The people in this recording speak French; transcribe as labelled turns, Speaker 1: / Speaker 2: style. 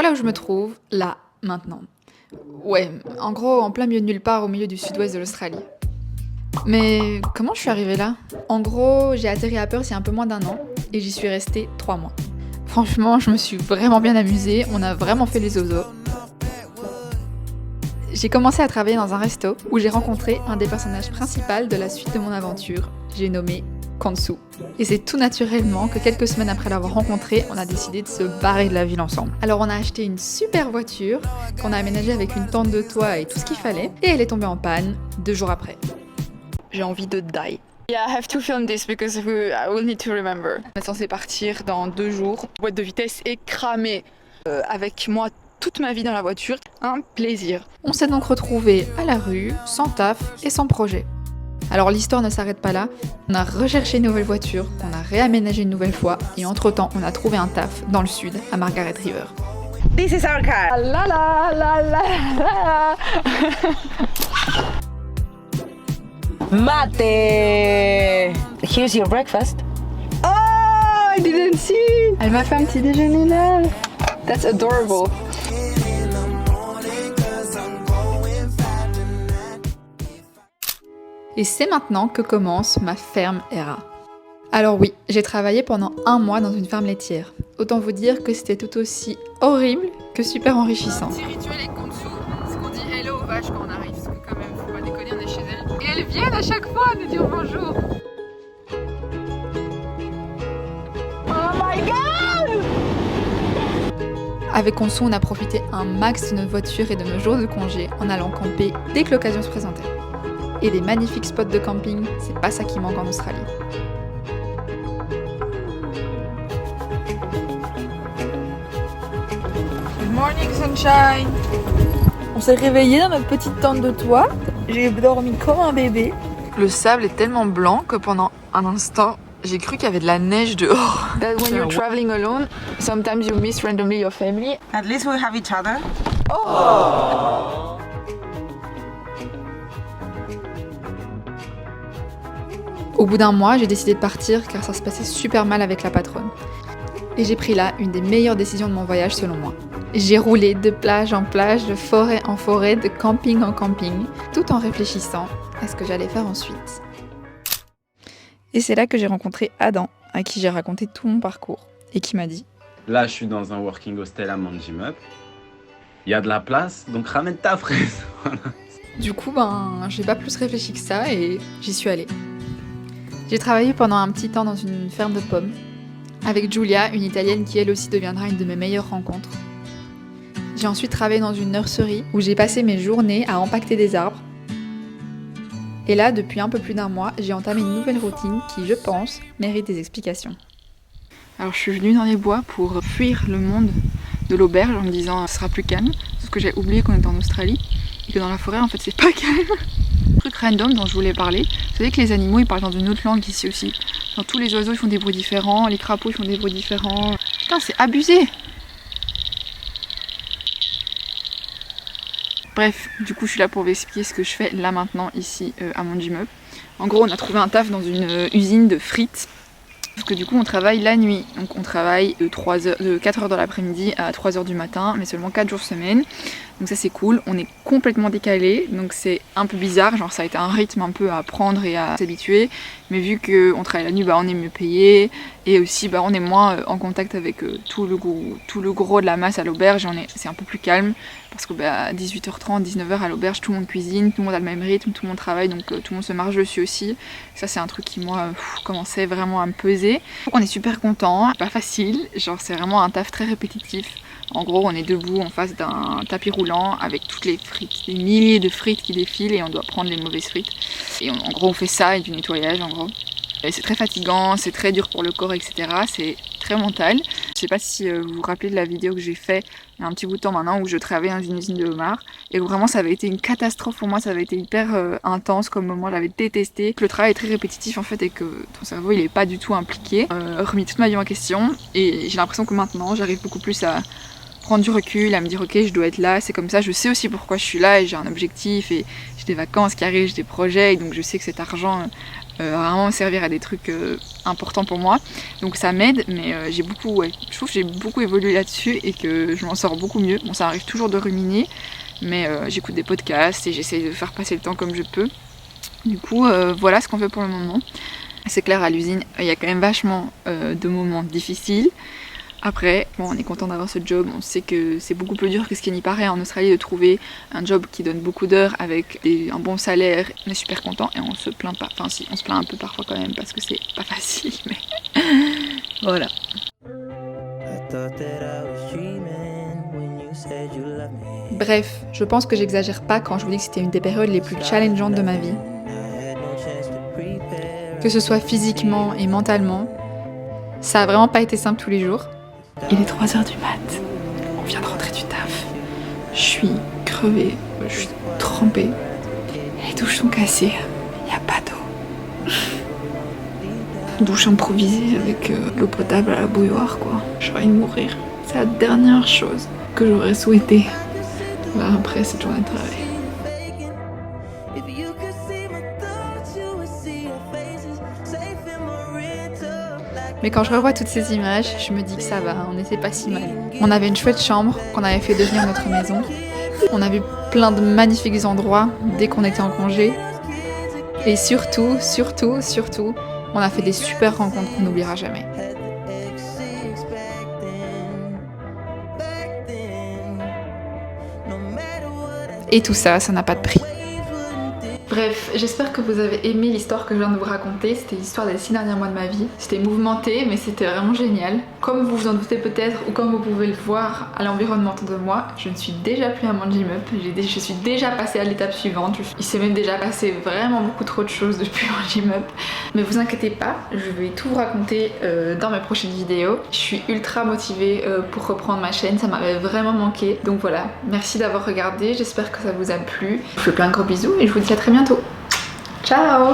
Speaker 1: Voilà où je me trouve, là, maintenant. Ouais, en gros, en plein milieu de nulle part, au milieu du sud-ouest de l'Australie. Mais comment je suis arrivée là? En gros, j'ai atterri à Perth il y a un peu moins d'1 an, et j'y suis restée 3 mois. Franchement, je me suis vraiment bien amusée, on a vraiment fait les zozos. J'ai commencé à travailler dans un resto où j'ai rencontré un des personnages principaux de la suite de mon aventure. J'ai nommé Kansu. Et c'est tout naturellement que quelques semaines après l'avoir rencontré, on a décidé de se barrer de la ville ensemble. Alors on a acheté une super voiture qu'on a aménagée avec une tente de toit et tout ce qu'il fallait, et elle est tombée en panne 2 jours après. J'ai envie de die. Yeah, I have to film this because I will need to remember. On est censé partir dans 2 jours. La boîte de vitesse est cramée. Avec moi toute ma vie dans la voiture, un plaisir. On s'est donc retrouvés à la rue, sans taf et sans projet. Alors l'histoire ne s'arrête pas là, on a recherché une nouvelle voiture, qu'on a réaménagée une nouvelle fois, et entre-temps on a trouvé un taf dans le sud, à Margaret River.
Speaker 2: This is our car.
Speaker 1: La la la la la.
Speaker 2: Mate. Here's your breakfast.
Speaker 1: Oh, I didn't see. Elle m'a fait un petit déjeuner là. That's adorable. Et c'est maintenant que commence ma ferme ERA. Alors oui, j'ai travaillé pendant 1 mois dans une ferme laitière. Autant vous dire que c'était tout aussi horrible que super enrichissant. Petit rituel avec Kansu, c'est qu'on dit hello aux vaches quand on arrive, parce que quand même, faut pas déconner, on est chez elles. Et elles viennent à chaque fois nous dire bonjour. Oh my god! Avec Kansu, on a profité un max de notre voiture et de nos jours de congé en allant camper dès que l'occasion se présentait. Et des magnifiques spots de camping, c'est pas ça qui manque en Australie. Good morning sunshine. On s'est réveillé dans notre petite tente de toit. J'ai dormi comme un bébé. Le sable est tellement blanc que pendant un instant, j'ai cru qu'il y avait de la neige dehors. That when you're traveling alone, sometimes you miss randomly your family.
Speaker 2: At least we have each other.
Speaker 1: Au bout d'1 mois, j'ai décidé de partir car ça se passait super mal avec la patronne. Et j'ai pris là une des meilleures décisions de mon voyage selon moi. J'ai roulé de plage en plage, de forêt en forêt, de camping en camping, tout en réfléchissant à ce que j'allais faire ensuite. Et c'est là que j'ai rencontré Adam, à qui j'ai raconté tout mon parcours, et qui m'a dit:
Speaker 3: Là, je suis dans un working hostel à Manjimup. Il y a de la place, donc ramène ta fraise.
Speaker 1: Du coup, j'ai pas plus réfléchi que ça et j'y suis allée. J'ai travaillé pendant un petit temps dans une ferme de pommes, avec Giulia, une Italienne qui elle aussi deviendra une de mes meilleures rencontres. J'ai ensuite travaillé dans une nurserie où j'ai passé mes journées à empaqueter des arbres. Et là, depuis un peu plus d'1 mois, j'ai entamé une nouvelle routine qui, je pense, mérite des explications. Alors je suis venue dans les bois pour fuir le monde de l'auberge en me disant ce sera plus calme, sauf que j'ai oublié qu'on était en Australie et que dans la forêt en fait c'est pas calme. Truc random dont je voulais parler, vous savez que les animaux ils parlent dans une autre langue ici aussi. Genre, tous les oiseaux ils font des bruits différents, les crapauds ils font des bruits différents. Putain c'est abusé. Bref, du coup je suis là pour vous expliquer ce que je fais là maintenant ici à Manjimup. En gros on a trouvé un taf dans une usine de frites. Parce que du coup on travaille la nuit, donc on travaille de 4h de l'après-midi à 3h du matin, mais seulement 4 jours semaine. Donc ça c'est cool, on est complètement décalé, donc c'est un peu bizarre, genre ça a été un rythme un peu à apprendre et à s'habituer. Mais vu qu'on travaille la nuit, on est mieux payé, et aussi on est moins en contact avec tout le gros de la masse à l'auberge, c'est un peu plus calme. Parce que à 18h30, 19h à l'auberge, tout le monde cuisine, tout le monde a le même rythme, tout le monde travaille, donc tout le monde se marche dessus aussi. Ça c'est un truc qui moi commençait vraiment à me peser. On est super content, pas facile, genre c'est vraiment un taf très répétitif. En gros on est debout en face d'un tapis roulant avec toutes les frites, des milliers de frites qui défilent et on doit prendre les mauvaises frites. Et en gros on fait ça et du nettoyage en gros. Et c'est très fatigant, c'est très dur pour le corps, etc. C'est très mental. Je sais pas si vous vous rappelez de la vidéo que j'ai fait il y a un petit bout de temps maintenant où je travaillais dans une usine de homards et où vraiment ça avait été une catastrophe pour moi, ça avait été hyper intense comme moment, j'avais détesté. Le travail est très répétitif en fait et que ton cerveau il est pas du tout impliqué. Remis toute ma vie en question et j'ai l'impression que maintenant j'arrive beaucoup plus à prendre du recul, à me dire ok je dois être là, c'est comme ça, je sais aussi pourquoi je suis là et j'ai un objectif et j'ai des vacances qui arrivent, j'ai des projets et donc je sais que cet argent vraiment servir à des trucs importants pour moi. Donc ça m'aide, mais je trouve que j'ai beaucoup évolué là-dessus et que je m'en sors beaucoup mieux. Bon, ça arrive toujours de ruminer, mais j'écoute des podcasts et j'essaie de faire passer le temps comme je peux. Du coup, voilà ce qu'on fait pour le moment. C'est clair, à l'usine, il y a quand même vachement de moments difficiles. Après, bon, on est content d'avoir ce job, on sait que c'est beaucoup plus dur que ce qui n'y paraît en Australie de trouver un job qui donne beaucoup d'heures avec un bon salaire. On est super content et on se plaint pas, enfin si, on se plaint un peu parfois quand même parce que c'est pas facile, mais voilà. Bref, je pense que j'exagère pas quand je vous dis que c'était une des périodes les plus challengeantes de ma vie. Que ce soit physiquement et mentalement, ça a vraiment pas été simple tous les jours. Il est 3h du mat, on vient de rentrer du taf. Je suis crevée, je suis trempée. Les douches sont cassées, il n'y a pas d'eau. Douche improvisée avec l'eau potable à la bouilloire quoi. J'ai envie de mourir. C'est la dernière chose que j'aurais souhaité. Là après cette journée de travail. Mais quand je revois toutes ces images, je me dis que ça va, on n'était pas si mal. On avait une chouette chambre qu'on avait fait devenir notre maison. On a vu plein de magnifiques endroits dès qu'on était en congé. Et surtout, on a fait des super rencontres qu'on n'oubliera jamais. Et tout ça, ça n'a pas de prix. Bref, j'espère que vous avez aimé l'histoire que je viens de vous raconter. C'était l'histoire des 6 derniers mois de ma vie. C'était mouvementé, mais c'était vraiment génial. Comme vous vous en doutez peut-être, ou comme vous pouvez le voir à l'environnement autour de moi, je ne suis déjà plus à Manjimup. Je suis déjà passée à l'étape suivante. Il s'est même déjà passé vraiment beaucoup trop de choses depuis Manjimup. Mais vous inquiétez pas, je vais tout vous raconter dans mes prochaines vidéos. Je suis ultra motivée pour reprendre ma chaîne, ça m'avait vraiment manqué. Donc voilà, merci d'avoir regardé, j'espère que ça vous a plu. Je vous fais plein de gros bisous et je vous dis à très bientôt. Ciao!